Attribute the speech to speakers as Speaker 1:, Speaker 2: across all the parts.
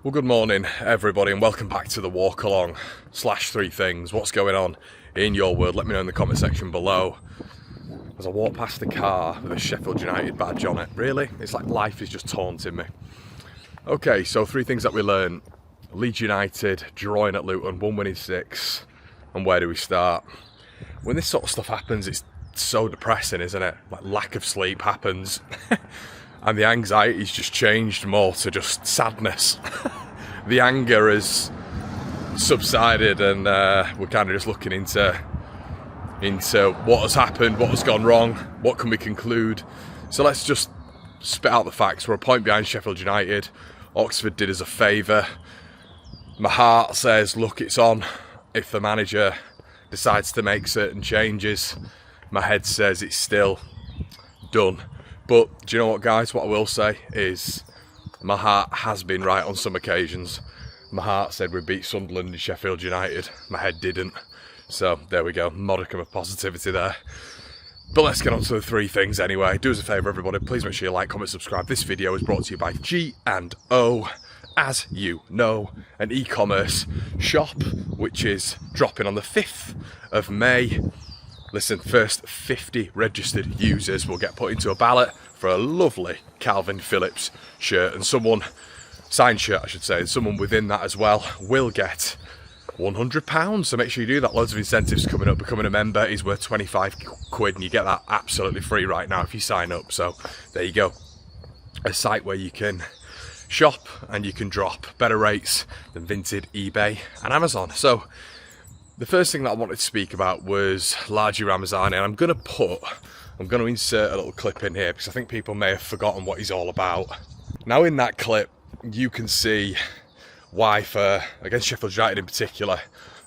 Speaker 1: Well, good morning, everybody, and welcome back to the walk along / three things. What's going on in your world? Let me know in the comment section below. As I walk past the car with a Sheffield United badge on it, really, it's like life is just taunting me. Okay, so three things that we learned: Leeds United drawing at Luton, 1 win in 6, and where do we start? When this sort of stuff happens, it's so depressing, isn't it? Like, lack of sleep happens. And the anxiety's just changed more to just sadness. The anger has subsided, and we're kind of just looking into what has happened, what has gone wrong, what can we conclude. So let's just spit out the facts. We're a point behind Sheffield United. Oxford did us a favour. My heart says, look, it's on. If the manager decides to make certain changes, my head says it's still done. But do you know what, guys? What I will say is my heart has been right on some occasions. My heart said we beat Sunderland and Sheffield United. My head didn't. So there we go. Modicum of positivity there. But let's get on to the three things anyway. Do us a favour, everybody. Please make sure you like, comment, subscribe. This video is brought to you by G&O. As you know, an e-commerce shop which is dropping on the 5th of May. Listen, first 50 registered users will get put into a ballot for a lovely Calvin Phillips shirt, and signed shirt I should say, and someone within that as well will get £100, so make sure you do that. Loads of incentives coming up. Becoming a member is worth 25 quid, and you get that absolutely free right now if you sign up. So there you go, a site where you can shop and you can drop better rates than Vinted, eBay and Amazon. So the first thing that I wanted to speak about was largely Ramazani, and I'm going to insert a little clip in here because I think people may have forgotten what he's all about. Now in that clip you can see why, for against Sheffield United in particular,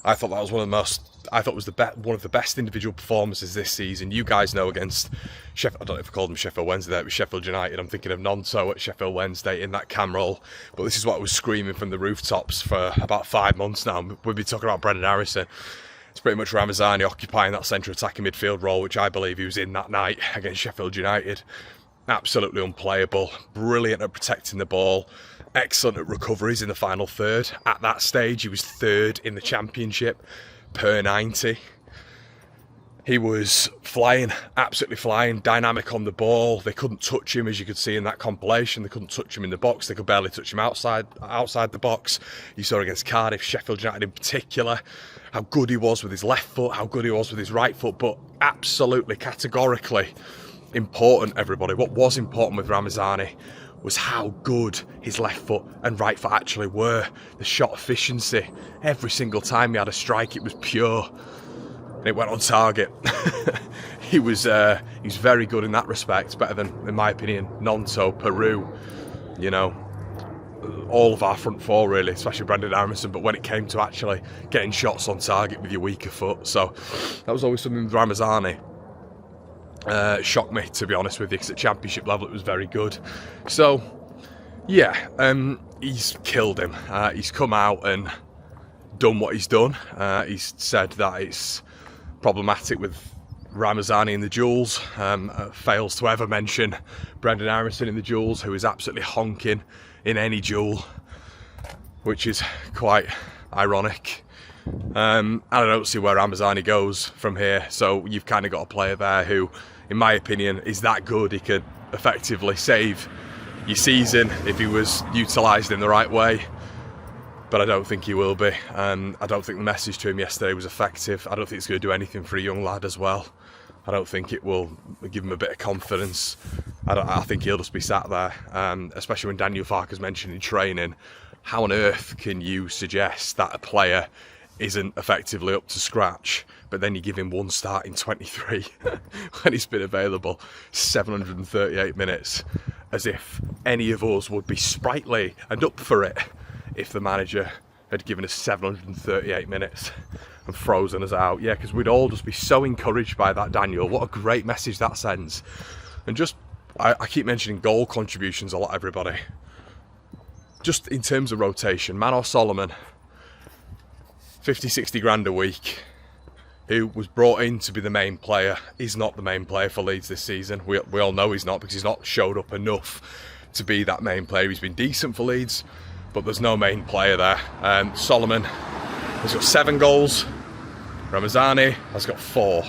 Speaker 1: I thought that was one of the best individual performances this season. You guys know, against Sheffield, I don't know if I called them Sheffield Wednesday, it was Sheffield United. I'm thinking of Nonto at Sheffield Wednesday in that cam roll. But this is what I was screaming from the rooftops for about 5 months now. We've been talking about Brendan Harrison. It's pretty much Ramazani occupying that centre attacking midfield role, which I believe he was in that night against Sheffield United. Absolutely unplayable, brilliant at protecting the ball, excellent at recoveries in the final third. At that stage, he was third in the Championship per 90. He was flying, absolutely flying, dynamic on the ball. They couldn't touch him, as you could see in that compilation. They couldn't touch him in the box. They could barely touch him outside the box. You saw against Cardiff, Sheffield United in particular, how good he was with his left foot, how good he was with his right foot. But absolutely, categorically important, everybody. What was important with Ramazani was how good his left foot and right foot actually were. The shot efficiency, every single time he had a strike, it was pure and it went on target. he was very good in that respect, better than, in my opinion, Nonto, Peru, you know, all of our front four really, especially Brendan Harrison. But when it came to actually getting shots on target with your weaker foot, so that was always something with Ramazani. Shocked me, to be honest with you, because at Championship level it was very good. So yeah, he's killed him. He's come out and done what he's done. He's said that it's problematic with Ramazani in the duels, fails to ever mention Brendan Harrison in the duels, who is absolutely honking in any duel, which is quite ironic. And I don't see where Ramazani goes from here. So you've kind of got a player there who, in my opinion, is that good. He could effectively save your season if he was utilised in the right way. But I don't think he will be. I don't think the message to him yesterday was effective. I don't think it's going to do anything for a young lad as well. I don't think it will give him a bit of confidence. I think he'll just be sat there, especially when Daniel Farke has mentioned in training. How on earth can you suggest that a player isn't effectively up to scratch, but then you give him one start in 23 when he's been available 738 minutes, as if any of us would be sprightly and up for it if the manager had given us 738 minutes and frozen us out. Yeah, because we'd all just be so encouraged by that, Daniel. What a great message that sends. And just, I keep mentioning goal contributions a lot, everybody. Just in terms of rotation, Manor Solomon, 50, 60 grand a week, who was brought in to be the main player, is not the main player for Leeds this season. We all know he's not, because he's not showed up enough to be that main player. He's been decent for Leeds, but there's no main player there. Solomon has got 7 goals. Ramazani has got 4.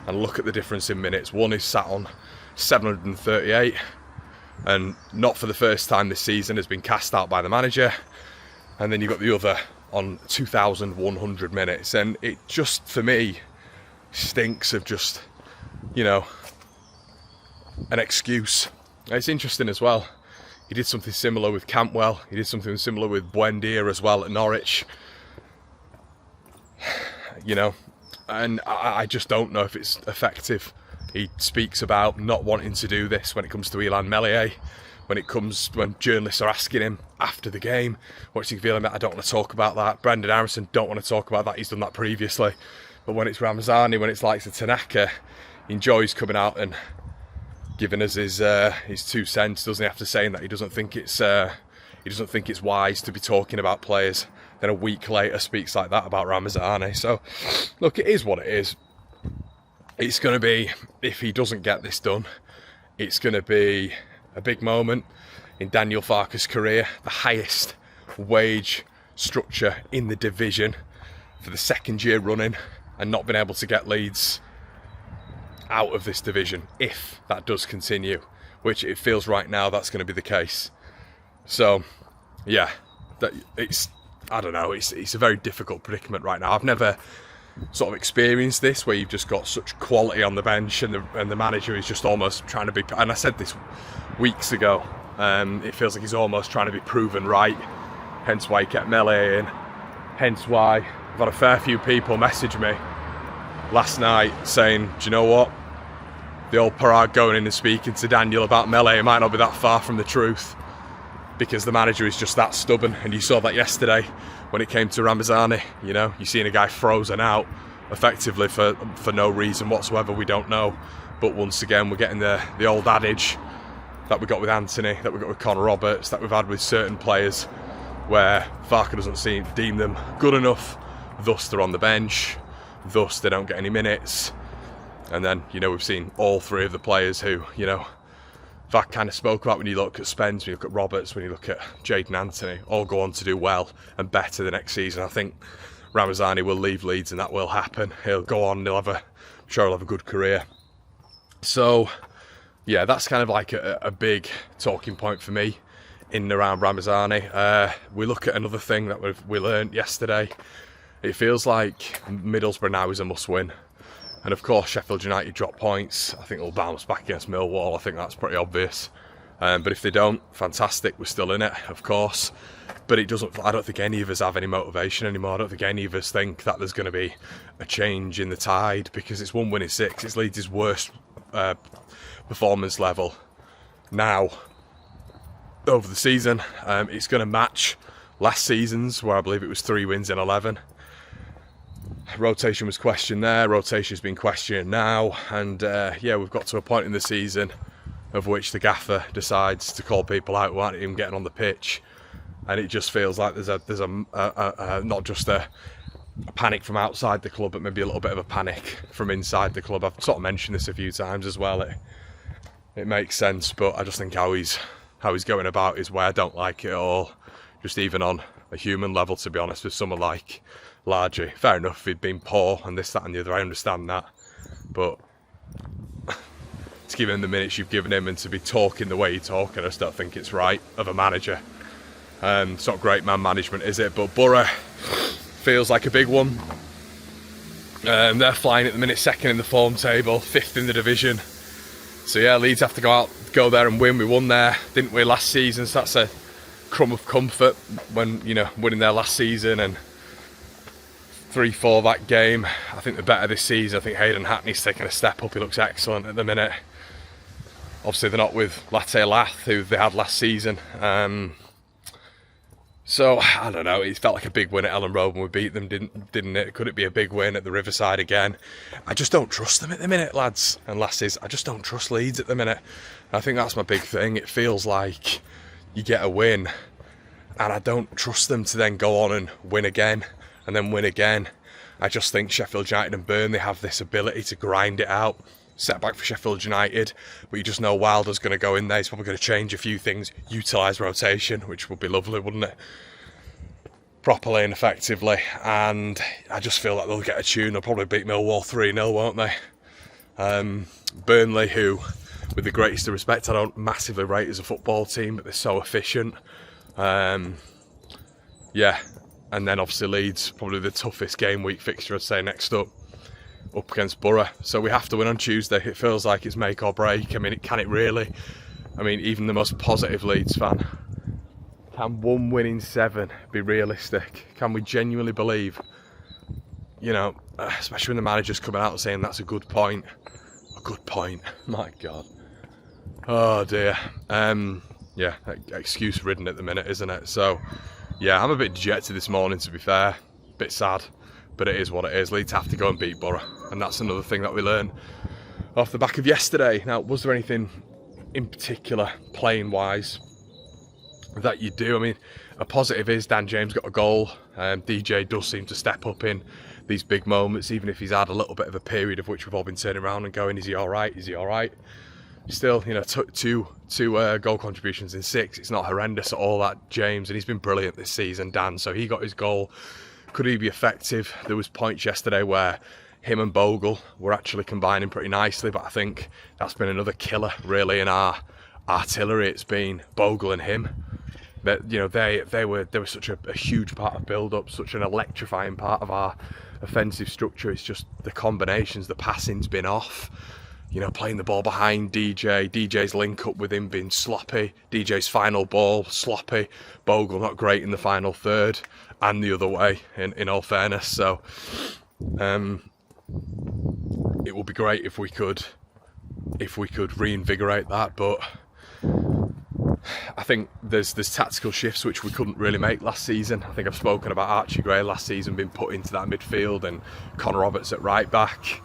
Speaker 1: And look at the difference in minutes. One is sat on 738, and not for the first time this season has been cast out by the manager. And then you've got the other on 2,100 minutes. And it just, for me, stinks of just, you know, an excuse. It's interesting as well. He did something similar with Campbell. He did something similar with Buendia as well at Norwich. You know, and I just don't know if it's effective. He speaks about not wanting to do this when it comes to Ilan Meslier. When journalists are asking him after the game, what's he feeling about? I don't want to talk about that. Brendan Harrison, don't want to talk about that. He's done that previously. But when it's Ramazani, when it's like the Tanaka, he enjoys coming out and giving us his 2 cents, doesn't he? After saying that he doesn't think it's wise to be talking about players. Then a week later speaks like that about Ramazani. So, look, it is what it is. It's going to be, if he doesn't get this done, it's going to be a big moment in Daniel Farke's career. The highest wage structure in the division for the 2nd year running, and not been able to get Leeds out of this division, if that does continue, which it feels right now that's going to be the case. So, yeah, I don't know, it's a very difficult predicament right now. I've never sort of experienced this, where you've just got such quality on the bench and the manager is just almost trying to be, and I said this weeks ago, it feels like he's almost trying to be proven right, hence why he kept Meslier in, hence why I've had a fair few people message me last night saying, do you know what, the old Parag going in and speaking to Daniel about Meslier might not be that far from the truth, because the manager is just that stubborn. And you saw that yesterday when it came to Ramazani. You know, you're seeing a guy frozen out effectively for no reason whatsoever, we don't know. But once again, we're getting the old adage that we got with Anthony, that we got with Connor Roberts, that we've had with certain players, where Farke doesn't deem them good enough, thus they're on the bench, thus they don't get any minutes. And then, you know, we've seen all 3 of the players who, you know, Farke kind of spoke about when you look at Spence, when you look at Roberts, when you look at Jadon Anthony, all go on to do well and better the next season. I think Ramazani will leave Leeds and that will happen. He'll go on, I'm sure he'll have a good career. So, yeah, that's kind of like a big talking point for me in and around Ramazani. We look at another thing that we learned yesterday. It feels like Middlesbrough now is a must-win. And of course, Sheffield United drop points. I think they'll bounce back against Millwall. I think that's pretty obvious. But if they don't, fantastic. We're still in it, of course. But I don't think any of us have any motivation anymore. I don't think any of us think that there's going to be a change in the tide, because it's 1 win in 6. It's Leeds' worst performance level now over the season. It's going to match last season's, where I believe it was 3 wins in 11. Rotation was questioned there, rotation's been questioned now, and yeah, we've got to a point in the season of which the gaffer decides to call people out who aren't even getting on the pitch, and it just feels like there's a not just a panic from outside the club, but maybe a little bit of a panic from inside the club. I've sort of mentioned this a few times as well. It makes sense, but I just think how he's going about his way, I don't like it at all. Just even on a human level, to be honest, with someone like Largy. Fair enough, if he'd been poor and this, that and the other, I understand that. But to give him the minutes you've given him and to be talking the way you're talking, I just don't think it's right of a manager. It's not great man management, is it? But Borough feels like a big one. They're flying at the minute, 2nd in the form table, 5th in the division. So yeah, Leeds have to go there and win. We won there, didn't we, last season? So that's a crumb of comfort when, you know, winning there last season, and 3-4 that game. I think they're better this season. I think Hayden Hackney's taking a step up. He looks excellent at the minute. Obviously they're not with Latte Lath, who they had last season. So, I don't know, it felt like a big win at Ellen Road when we beat them, didn't it? Could it be a big win at the Riverside again? I just don't trust them at the minute, lads and lasses. I just don't trust Leeds at the minute. I think that's my big thing. It feels like you get a win, and I don't trust them to then go on and win again, and then win again. I just think Sheffield United and Burnley have this ability to grind it out setback for Sheffield United, but you just know Wilder's going to go in there. He's probably going to change a few things, utilise rotation, which would be lovely, wouldn't it? Properly and effectively, and I just feel like they'll get a tune. They'll probably beat Millwall 3-0, won't they? Burnley, who, with the greatest of respect, I don't massively rate as a football team, but they're so efficient. Yeah, and then obviously Leeds, probably the toughest game week fixture, I'd say, next up against Borough. So we have to win on Tuesday. It feels like it's make or break. I mean, can it really? I mean, even the most positive Leeds fan, can 1 win in 7 be realistic? Can we genuinely believe, you know, especially when the manager's coming out and saying that's a good point. A good point. My God. Oh dear. Yeah, excuse ridden at the minute, isn't it? So, yeah, I'm a bit dejected this morning, to be fair. Bit sad, but it is what it is. Leeds have to go and beat Borough, and that's another thing that we learned off the back of yesterday. Now, was there anything in particular, playing-wise, that you do? I mean, a positive is Dan James got a goal. DJ does seem to step up in these big moments, even if he's had a little bit of a period of which we've all been turning around and going, is he all right? Is he all right? Still, you know, two goal contributions in 6. It's not horrendous at all, that James, and he's been brilliant this season, Dan. So he got his goal. Could he be effective? There was points yesterday where him and Bogle were actually combining pretty nicely, but I think that's been another killer, really, in our artillery. It's been Bogle and him. That, you know, they were such a huge part of build-up, such an electrifying part of our offensive structure. It's just the combinations, the passing's been off. You know, playing the ball behind DJ's link up with him being sloppy, DJ's final ball sloppy, Bogle not great in the final third, and the other way, in all fairness. So it would be great if we could reinvigorate that, but I think there's tactical shifts which we couldn't really make last season. I think I've spoken about Archie Gray last season being put into that midfield and Connor Roberts at right back.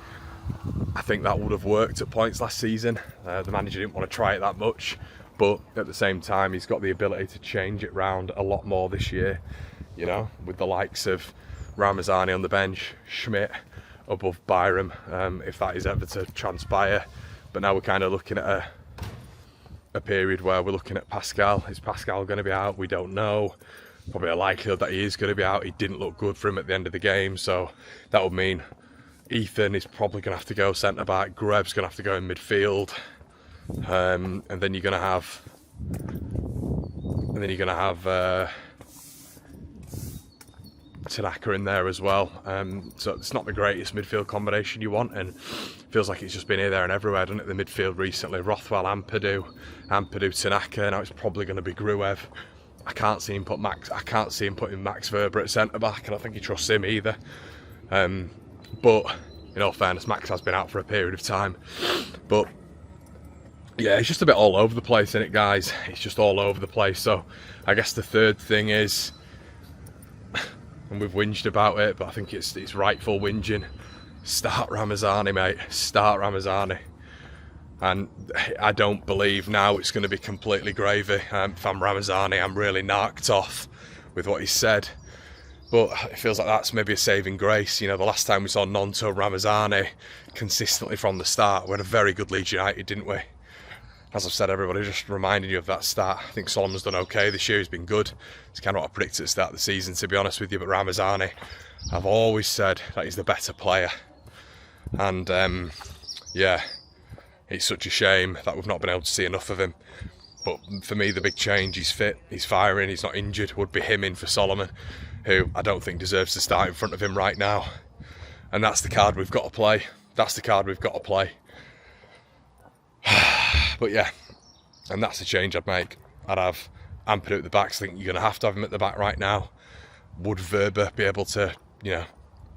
Speaker 1: I think that would have worked at points last season. The manager didn't want to try it that much, but at the same time he's got the ability to change it round a lot more this year, you know, with the likes of Ramazani on the bench, Schmidt above Byram, if that is ever to transpire. But now we're kind of looking at a period where we're looking at Pascal. Is Pascal going to be out? We don't know. Probably a likelihood that he is going to be out. He didn't look good for him at the end of the game, so that would mean Ethan is probably going to have to go centre back. Greb's going to have to go in midfield, and then you're going to have, Tanaka in there as well. So it's not the greatest midfield combination you want, and feels like it's just been here, there, and everywhere, doesn't it? The midfield recently, Rothwell, Ampadu, Tanaka. Now it's probably going to be Gruev. I can't see him putting Max Verber at centre back, and I don't think he trusts him either. But in all fairness, Max has been out for a period of time. But yeah, it's just a bit all over the place, isn't it, guys? It's just all over the place. So I guess the third thing is, and we've whinged about it, but I think it's rightful whinging. Start Ramazani, mate. Start Ramazani. And I don't believe now it's going to be completely gravy. If I'm Ramazani, I'm really narked off with what he said. But it feels like that's maybe a saving grace. You know, the last time we saw Nonto Ramazani consistently from the start, we had a very good Leeds United, didn't we? As I've said, everybody, just reminding you of that start. I think Solomon's done okay this year. He's been good. It's kind of what I predicted at the start of the season, to be honest with you. But Ramazani, I've always said that he's the better player. And, yeah, it's such a shame that we've not been able to see enough of him. But for me, the big change, he's fit, he's firing, he's not injured, would be him in for Solomon, who I don't think deserves to start in front of him right now. And that's the card we've got to play. That's the card we've got to play. But yeah, and that's the change I'd make. I'd have Ampadu at the back, so I think you're going to have him at the back right now. Would Verber be able to, you know,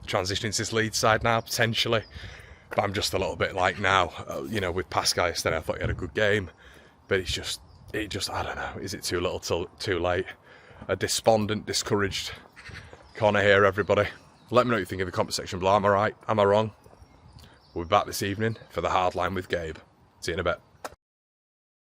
Speaker 1: transition into this Leeds side now? Potentially. But I'm just a little bit like now, you know, with Pascal yesterday, I thought he had a good game. But it just, I don't know, is it too little too late? A despondent, discouraged Connor here, everybody. Let me know what you think in the comment section below. Am I right? Am I wrong? We'll be back this evening for the hard line with Gabe. See you in a bit.